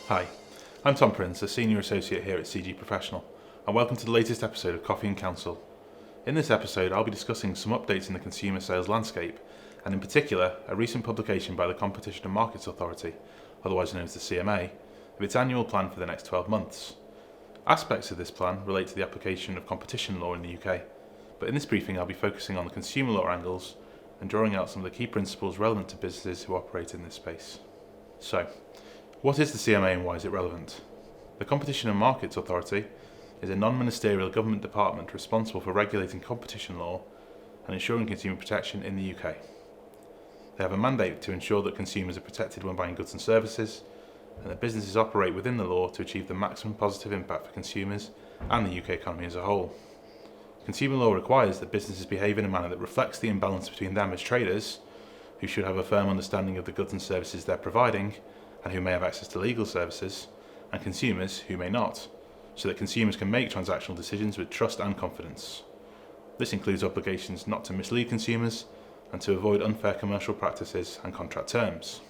Hi, I'm Tom Prince, a Senior Associate here at CG Professional, and welcome to the latest episode of Coffee and Counsel. In this episode, I'll be discussing some updates in the consumer sales landscape, and in particular, a recent publication by the Competition and Markets Authority, otherwise known as the CMA, of its annual plan for the next 12 months. Aspects of this plan relate to the application of competition law in the UK, but in this briefing I'll be focusing on the consumer law angles and drawing out some of the key principles relevant to businesses who operate in this space. So, what is the CMA and why is it relevant? The Competition and Markets Authority is a non-ministerial government department responsible for regulating competition law and ensuring consumer protection in the UK. They have a mandate to ensure that consumers are protected when buying goods and services, and that businesses operate within the law to achieve the maximum positive impact for consumers and the UK economy as a whole. Consumer law requires that businesses behave in a manner that reflects the imbalance between them as traders, who should have a firm understanding of the goods and services they're providing, and who may have access to legal services, and consumers who may not, so that consumers can make transactional decisions with trust and confidence. This includes obligations not to mislead consumers and to avoid unfair commercial practices and contract terms.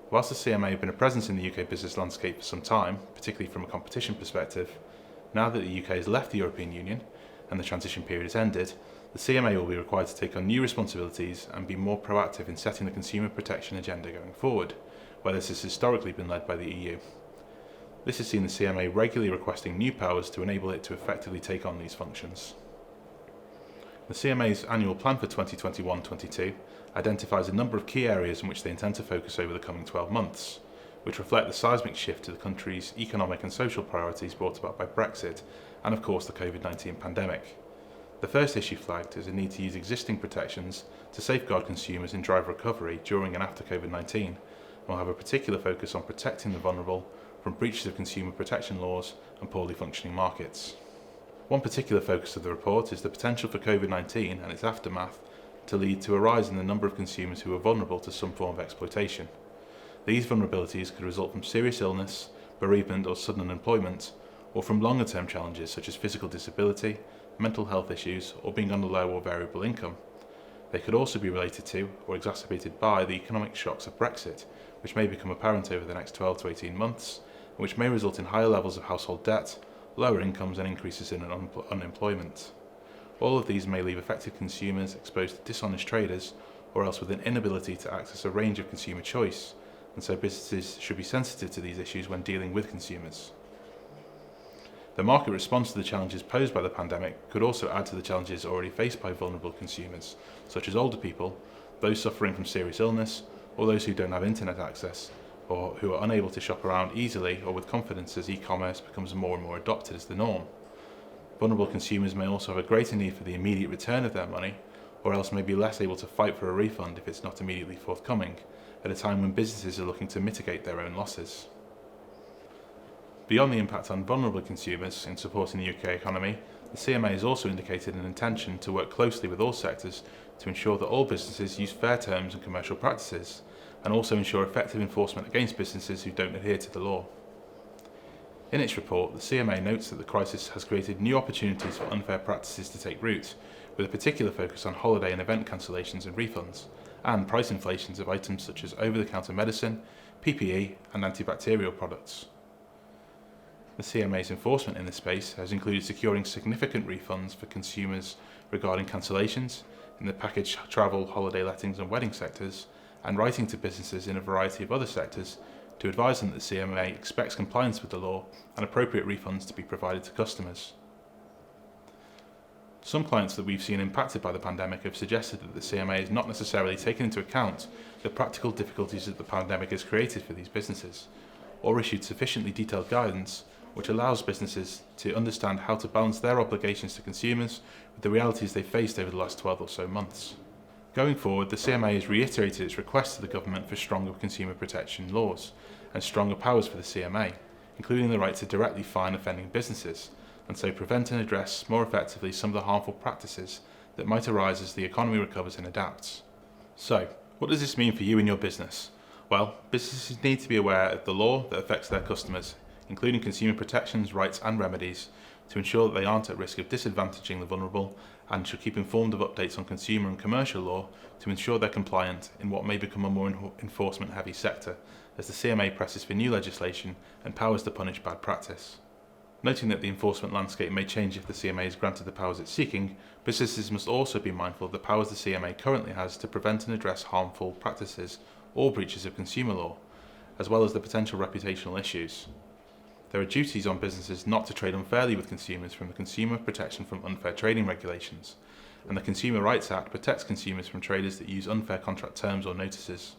Whilst the CMA have been a presence in the UK business landscape for some time, particularly from a competition perspective, now that the UK has left the European Union and the transition period has ended, the CMA will be required to take on new responsibilities and be more proactive in setting the consumer protection agenda going forward, where this has historically been led by the EU. This has seen the CMA regularly requesting new powers to enable it to effectively take on these functions. The CMA's annual plan for 2021-22 identifies a number of key areas in which they intend to focus over the coming 12 months, which reflect the seismic shift to the country's economic and social priorities brought about by Brexit and of course the COVID-19 pandemic. The first issue flagged is a need to use existing protections to safeguard consumers and drive recovery during and after COVID-19, and will have a particular focus on protecting the vulnerable from breaches of consumer protection laws and poorly functioning markets. One particular focus of the report is the potential for COVID-19 and its aftermath to lead to a rise in the number of consumers who are vulnerable to some form of exploitation. These vulnerabilities could result from serious illness, bereavement or sudden unemployment, or from longer term challenges such as physical disability, mental health issues, or being on a low or variable income. They could also be related to or exacerbated by the economic shocks of Brexit, which may become apparent over the next 12 to 18 months, and which may result in higher levels of household debt, lower incomes and increases in unemployment. All of these may leave affected consumers exposed to dishonest traders or else with an inability to access a range of consumer choice, and so businesses should be sensitive to these issues when dealing with consumers. The market response to the challenges posed by the pandemic could also add to the challenges already faced by vulnerable consumers, such as older people, those suffering from serious illness, or those who don't have internet access, or who are unable to shop around easily or with confidence as e-commerce becomes more and more adopted as the norm. Vulnerable consumers may also have a greater need for the immediate return of their money, or else may be less able to fight for a refund if it's not immediately forthcoming, at a time when businesses are looking to mitigate their own losses. Beyond the impact on vulnerable consumers in supporting the UK economy, the CMA has also indicated an intention to work closely with all sectors to ensure that all businesses use fair terms and commercial practices, and also ensure effective enforcement against businesses who don't adhere to the law. In its report, the CMA notes that the crisis has created new opportunities for unfair practices to take root, with a particular focus on holiday and event cancellations and refunds, and price inflations of items such as over-the-counter medicine, PPE and antibacterial products. The CMA's enforcement in this space has included securing significant refunds for consumers regarding cancellations in the package, travel, holiday lettings and wedding sectors, and writing to businesses in a variety of other sectors to advise them that the CMA expects compliance with the law and appropriate refunds to be provided to customers. Some clients that we've seen impacted by the pandemic have suggested that the CMA has not necessarily taken into account the practical difficulties that the pandemic has created for these businesses, or issued sufficiently detailed guidance which allows businesses to understand how to balance their obligations to consumers with the realities they've faced over the last 12 or so months. Going forward, the CMA has reiterated its request to the government for stronger consumer protection laws and stronger powers for the CMA, including the right to directly fine offending businesses, and so prevent and address more effectively some of the harmful practices that might arise as the economy recovers and adapts. So, what does this mean for you and your business? Well, businesses need to be aware of the law that affects their customers, including consumer protections, rights and remedies, to ensure that they aren't at risk of disadvantaging the vulnerable, and should keep informed of updates on consumer and commercial law to ensure they're compliant in what may become a more enforcement-heavy sector as the CMA presses for new legislation and powers to punish bad practice. Noting that the enforcement landscape may change if the CMA is granted the powers it's seeking, businesses must also be mindful of the powers the CMA currently has to prevent and address harmful practices or breaches of consumer law, as well as the potential reputational issues. There are duties on businesses not to trade unfairly with consumers from the Consumer Protection from Unfair Trading regulations, and the Consumer Rights Act protects consumers from traders that use unfair contract terms or notices.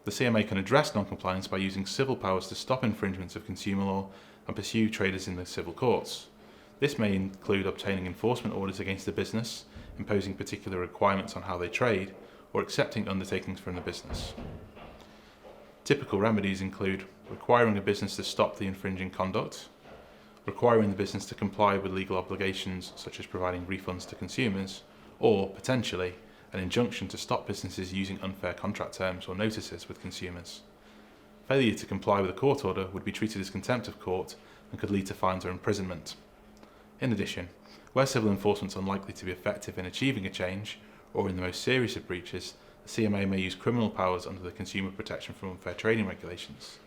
The CMA can address non-compliance by using civil powers to stop infringements of consumer law and pursue traders in the civil courts. This may include obtaining enforcement orders against the business, imposing particular requirements on how they trade, or accepting undertakings from the business. Typical remedies include requiring a business to stop the infringing conduct, requiring the business to comply with legal obligations such as providing refunds to consumers, or, potentially, an injunction to stop businesses using unfair contract terms or notices with consumers. Failure to comply with a court order would be treated as contempt of court and could lead to fines or imprisonment. In addition, where civil enforcement is unlikely to be effective in achieving a change, or in the most serious of breaches, the CMA may use criminal powers under the Consumer Protection from Unfair Trading regulations.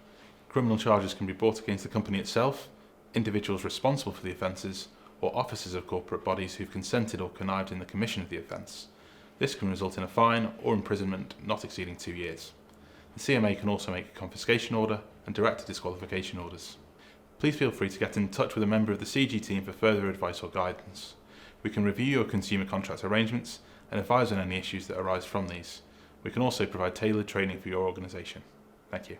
Criminal charges can be brought against the company itself, individuals responsible for the offences, or officers of corporate bodies who have consented or connived in the commission of the offence. This can result in a fine or imprisonment not exceeding 2 years. The CMA can also make a confiscation order and direct disqualification orders. Please feel free to get in touch with a member of the CG team for further advice or guidance. We can review your consumer contract arrangements and advise on any issues that arise from these. We can also provide tailored training for your organisation. Thank you.